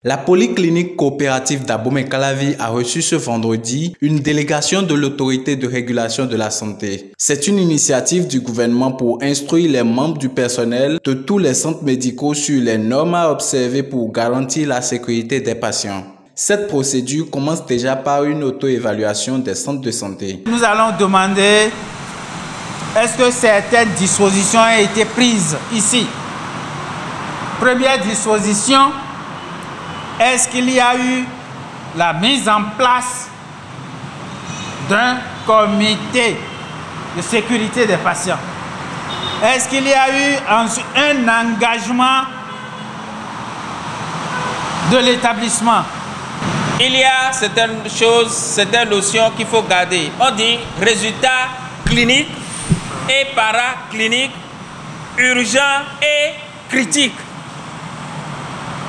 La polyclinique coopérative d'Abomey-Calavi a reçu ce vendredi une délégation de l'autorité de régulation de la santé. C'est une initiative du gouvernement pour instruire les membres du personnel de tous les centres médicaux sur les normes à observer pour garantir la sécurité des patients. Cette procédure commence déjà par une auto-évaluation des centres de santé. Nous allons demander est-ce que certaines dispositions ont été prises ici. Première disposition, est-ce qu'il y a eu la mise en place d'un comité de sécurité des patients? Est-ce qu'il y a eu un engagement de l'établissement? Il y a certaines choses, certaines notions qu'il faut garder. On dit résultats cliniques et paracliniques, urgents et critiques.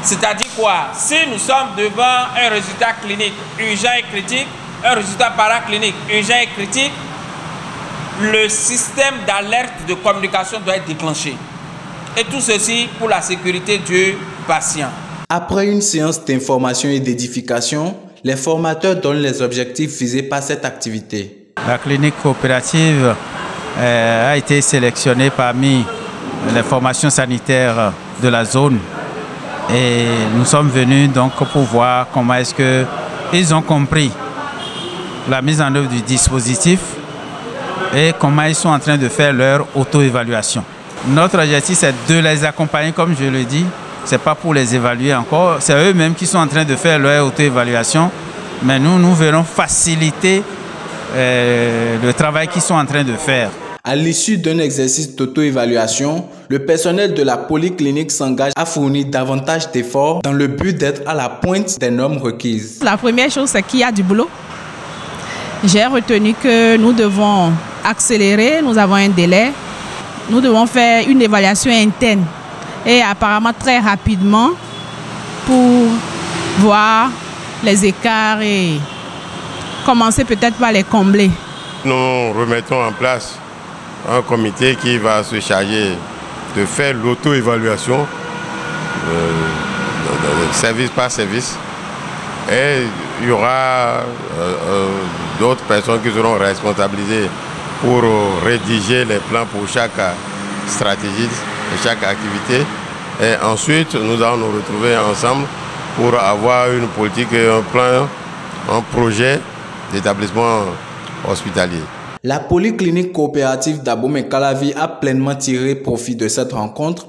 C'est-à-dire quoi? Si nous sommes devant un résultat clinique urgent et critique, un résultat paraclinique urgent et critique, le système d'alerte de communication doit être déclenché. Et tout ceci pour la sécurité du patient. Après une séance d'information et d'édification, les formateurs donnent les objectifs visés par cette activité. La clinique coopérative a été sélectionnée parmi les formations sanitaires de la zone. Et nous sommes venus donc pour voir comment est-ce qu'ils ont compris la mise en œuvre du dispositif et comment ils sont en train de faire leur auto-évaluation. Notre objectif, c'est de les accompagner, comme je le dis. Ce n'est pas pour les évaluer encore, c'est eux-mêmes qui sont en train de faire leur auto-évaluation. Mais nous verrons faciliter le travail qu'ils sont en train de faire. À l'issue d'un exercice d'auto-évaluation, le personnel de la polyclinique s'engage à fournir davantage d'efforts dans le but d'être à la pointe des normes requises. La première chose, c'est qu'il y a du boulot. J'ai retenu que nous devons accélérer, nous avons un délai. Nous devons faire une évaluation interne et apparemment très rapidement pour voir les écarts et commencer peut-être par les combler. Nous remettons en place un comité qui va se charger de faire l'auto-évaluation service par service. Et il y aura d'autres personnes qui seront responsabilisées pour rédiger les plans pour chaque stratégie et chaque activité. Et ensuite, nous allons nous retrouver ensemble pour avoir une politique, un plan, un projet d'établissement hospitalier. La polyclinique coopérative d'Abomey-Calavi a pleinement tiré profit de cette rencontre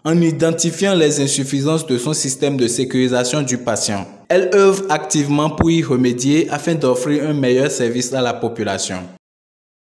en identifiant les insuffisances de son système de sécurisation du patient. Elle œuvre activement pour y remédier afin d'offrir un meilleur service à la population.